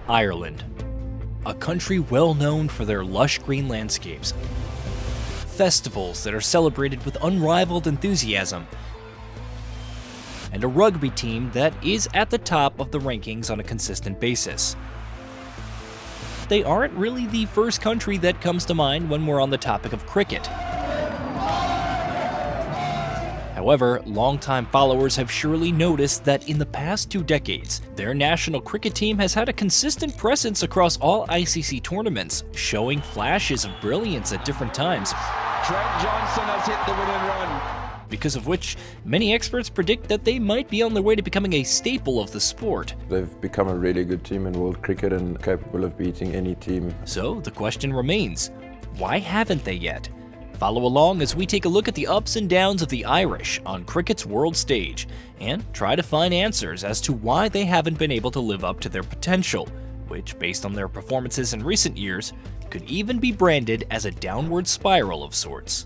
Ireland, a country well known for their lush green landscapes, festivals that are celebrated with unrivaled enthusiasm, and a rugby team that is at the top of the rankings on a consistent basis. They aren't really the first country that comes to mind when we're on the topic of cricket. However, longtime followers have surely noticed that in the past 2 decades, their national cricket team has had a consistent presence across all ICC tournaments, showing flashes of brilliance at different times. Trent Johnson has hit the winning run. Because of which, many experts predict that they might be on their way to becoming a staple of the sport. They've become a really good team in world cricket and capable of beating any team. So the question remains, why haven't they yet? Follow along as we take a look at the ups and downs of the Irish on cricket's world stage, and try to find answers as to why they haven't been able to live up to their potential, which, based on their performances in recent years, could even be branded as a downward spiral of sorts.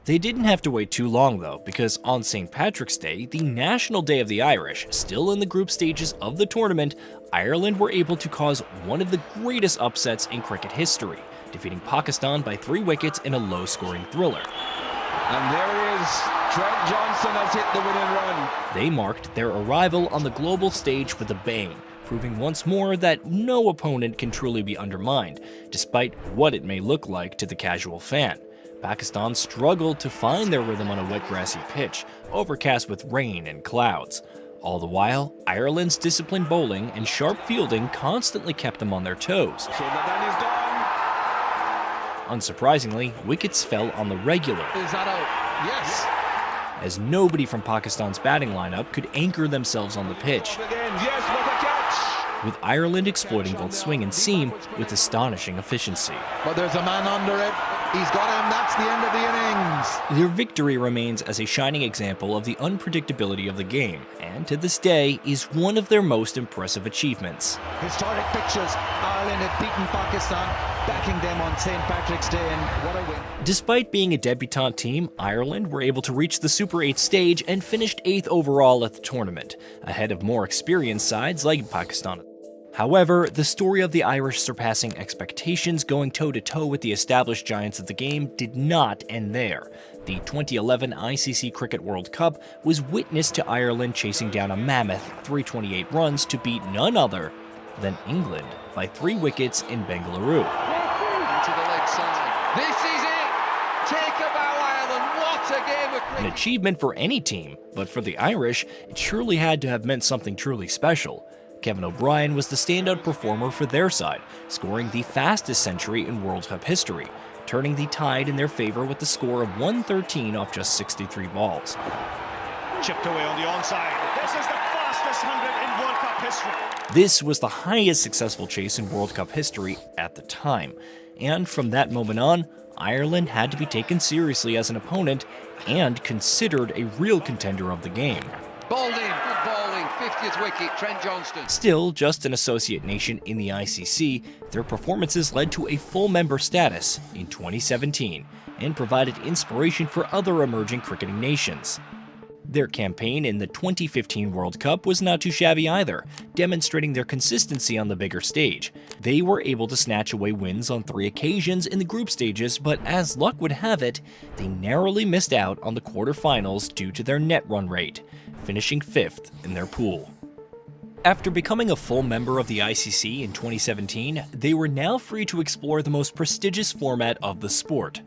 They didn't have to wait too long though, because on St. Patrick's Day, the National Day of the Irish, still in the group stages of the tournament, Ireland were able to cause one of the greatest upsets in cricket history, defeating Pakistan by 3 wickets in a low-scoring thriller. And there he is. Trent Johnson has hit the winning run. They marked their arrival on the global stage with a bang, proving once more that no opponent can truly be undermined, despite what it may look like to the casual fan. Pakistan struggled to find their rhythm on a wet grassy pitch, overcast with rain and clouds. All the while, Ireland's disciplined bowling and sharp fielding constantly kept them on their toes. So the man is gone. Unsurprisingly, wickets fell on the regular, Is that out? Yes. as nobody from Pakistan's batting lineup could anchor themselves on the pitch, Again. Yes, what a catch. with Ireland exploiting both swing and seam with astonishing efficiency. But there's a man under it. He's got him. That's the end of the innings. Their victory remains as a shining example of the unpredictability of the game, and to this day is one of their most impressive achievements. Historic pictures. Ireland have beaten Pakistan, backing them on St. Patrick's Day, and what a win. Despite being a debutante team, Ireland were able to reach the Super 8 stage and finished 8th overall at the tournament, ahead of more experienced sides like Pakistan. However, the story of the Irish surpassing expectations, going toe-to-toe with the established giants of the game, did not end there. The 2011 ICC Cricket World Cup was witness to Ireland chasing down a mammoth 328 runs to beat none other than England by 3 wickets in Bengaluru. To the leg side. This is it! Take a bow, Ireland. What a game of An cricket! achievement for any team, but for the Irish, it surely had to have meant something truly special. Kevin O'Brien was the standout performer for their side, scoring the fastest century in World Cup history, turning the tide in their favor with the score of 113 off just 63 balls. Chipped away on the onside. This is the fastest 100 in World Cup history. This was the highest successful chase in World Cup history at the time, and from that moment on, Ireland had to be taken seriously as an opponent and considered a real contender of the game. Bowled in. Good bowling. 50th wicket. Trent Johnston. Still, just an associate nation in the ICC, their performances led to a full member status in 2017 and provided inspiration for other emerging cricketing nations. Their campaign in the 2015 World Cup was not too shabby either, demonstrating their consistency on the bigger stage. They were able to snatch away wins on 3 occasions in the group stages, but as luck would have it, they narrowly missed out on the quarterfinals due to their net run rate, finishing 5th in their pool. After becoming a full member of the ICC in 2017, they were now free to explore the most prestigious format of the sport,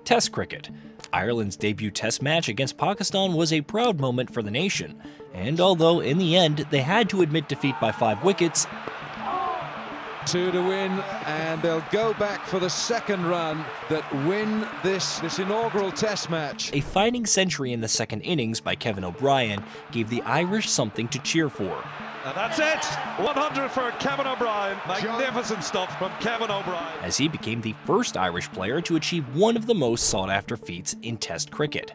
Test cricket. Ireland's debut Test match against Pakistan was a proud moment for the nation, and although in the end they had to admit defeat by 5 wickets, 2 to win, and they'll go back for the second run that win this inaugural Test match. a fighting century in the second innings by Kevin O'Brien gave the Irish something to cheer for. And that's it. 100 for Kevin O'Brien. Magnificent stuff from Kevin O'Brien. As he became the first Irish player to achieve one of the most sought-after feats in Test cricket.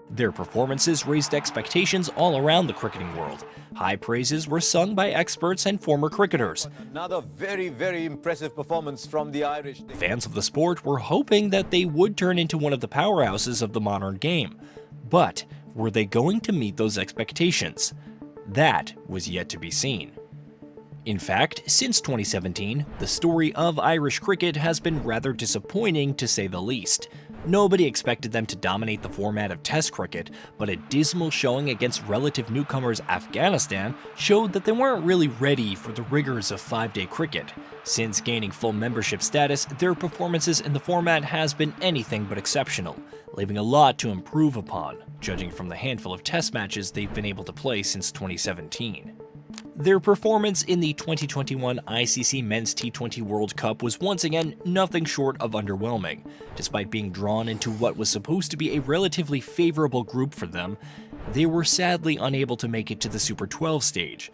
Their performances raised expectations all around the cricketing world. High praises were sung by experts and former cricketers. Another very impressive performance from the Irish. Fans of the sport were hoping that they would turn into one of the powerhouses of the modern game. But were they going to meet those expectations? That was yet to be seen. In fact, since 2017, the story of Irish cricket has been rather disappointing to say the least. Nobody expected them to dominate the format of Test cricket, but a dismal showing against relative newcomers Afghanistan showed that they weren't really ready for the rigors of 5-day cricket. Since gaining full membership status, their performances in the format has been anything but exceptional, leaving a lot to improve upon, judging from the handful of Test matches they've been able to play since 2017. Their performance in the 2021 ICC Men's T20 World Cup was once again nothing short of underwhelming. Despite being drawn into what was supposed to be a relatively favorable group for them, they were sadly unable to make it to the Super 12 stage.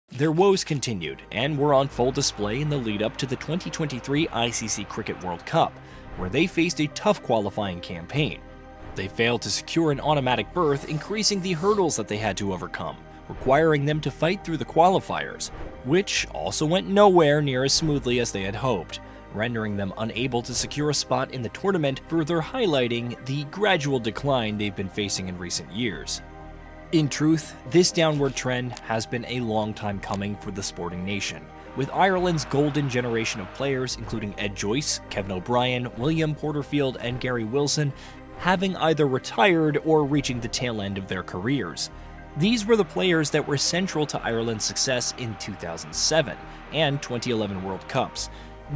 Their woes continued and were on full display in the lead-up to the 2023 ICC Cricket World Cup, where they faced a tough qualifying campaign. They failed to secure an automatic berth, increasing the hurdles that they had to overcome, requiring them to fight through the qualifiers, which also went nowhere near as smoothly as they had hoped, rendering them unable to secure a spot in the tournament, further highlighting the gradual decline they've been facing in recent years. In truth, this downward trend has been a long time coming for the sporting nation, with Ireland's golden generation of players including Ed Joyce, Kevin O'Brien, William Porterfield, and Gary Wilson having either retired or reaching the tail end of their careers. These were the players that were central to Ireland's success in 2007 and 2011 World Cups.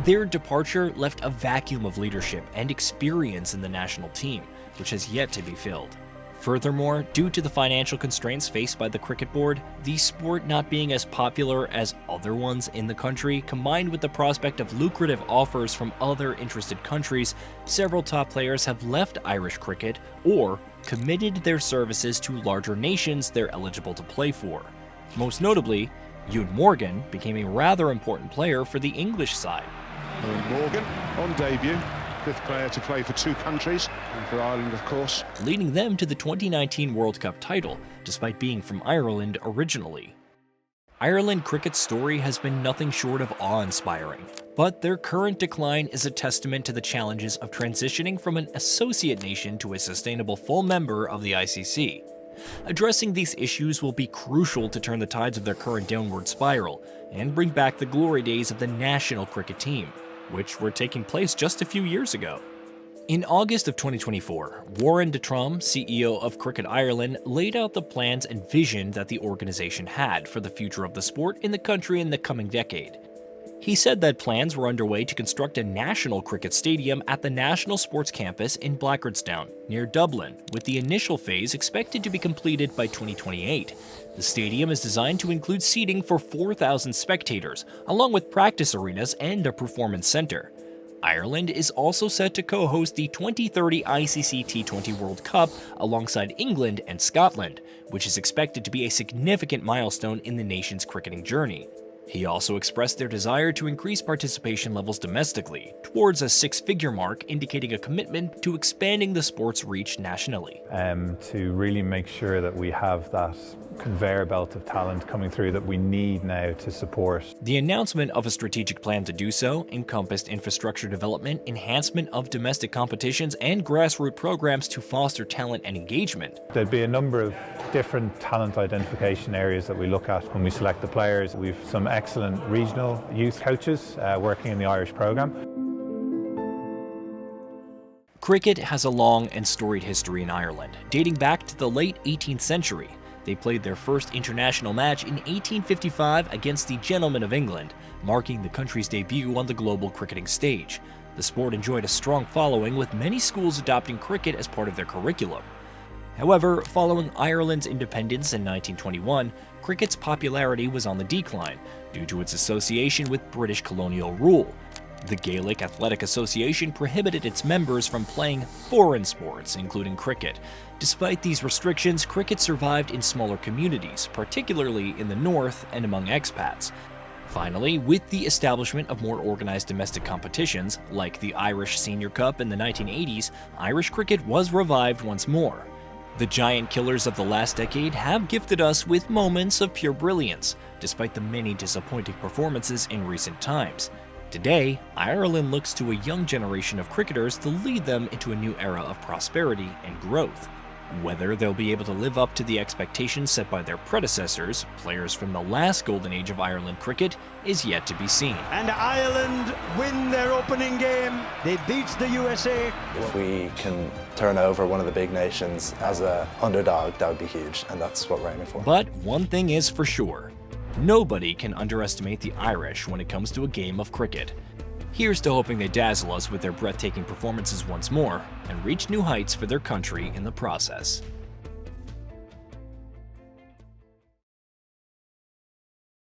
Their departure left a vacuum of leadership and experience in the national team, which has yet to be filled. Furthermore, due to the financial constraints faced by the cricket board, the sport not being as popular as other ones in the country, combined with the prospect of lucrative offers from other interested countries, several top players have left Irish cricket or committed their services to larger nations they're eligible to play for. Most notably, Ewan Morgan became a rather important player for the English side. Morgan on debut, 5th player to play for 2 countries, and for Ireland of course. Leading them to the 2019 World Cup title, despite being from Ireland originally. Ireland cricket's story has been nothing short of awe-inspiring, but their current decline is a testament to the challenges of transitioning from an associate nation to a sustainable full member of the ICC. Addressing these issues will be crucial to turn the tides of their current downward spiral and bring back the glory days of the national cricket team, which were taking place just a few years ago. In August of 2024, Warren Duttram, CEO of Cricket Ireland, laid out the plans and vision that the organization had for the future of the sport in the country in the coming decade. He said that plans were underway to construct a national cricket stadium at the National Sports Campus in Blackguardstown, near Dublin, with the initial phase expected to be completed by 2028. The stadium is designed to include seating for 4,000 spectators, along with practice arenas and a performance center. Ireland is also set to co-host the 2030 ICC T20 World Cup alongside England and Scotland, which is expected to be a significant milestone in the nation's cricketing journey. He also expressed their desire to increase participation levels domestically, towards a 6-figure mark, indicating a commitment to expanding the sport's reach nationally. To really make sure that we have that conveyor belt of talent coming through that we need now to support. The announcement of a strategic plan to do so encompassed infrastructure development, enhancement of domestic competitions, and grassroots programs to foster talent and engagement. There'd be a number of different talent identification areas that we look at when we select the players. We've some excellent regional youth coaches working in the Irish programme. Cricket has a long and storied history in Ireland, dating back to the late 18th century. They played their first international match in 1855 against the Gentlemen of England, marking the country's debut on the global cricketing stage. The sport enjoyed a strong following, with many schools adopting cricket as part of their curriculum. However, following Ireland's independence in 1921, cricket's popularity was on the decline due to its association with British colonial rule. The Gaelic Athletic Association prohibited its members from playing foreign sports, including cricket. Despite these restrictions, cricket survived in smaller communities, particularly in the north and among expats. Finally, with the establishment of more organized domestic competitions, like the Irish Senior Cup in the 1980s, Irish cricket was revived once more. The giant killers of the last decade have gifted us with moments of pure brilliance, despite the many disappointing performances in recent times. Today, Ireland looks to a young generation of cricketers to lead them into a new era of prosperity and growth. Whether they'll be able to live up to the expectations set by their predecessors, players from the last golden age of Ireland cricket, is yet to be seen. And Ireland win their opening game. They beat the USA. If we can turn over one of the big nations as an underdog, that would be huge, and that's what we're aiming for. But one thing is for sure, nobody can underestimate the Irish when it comes to a game of cricket. Here's to hoping they dazzle us with their breathtaking performances once more and reach new heights for their country in the process.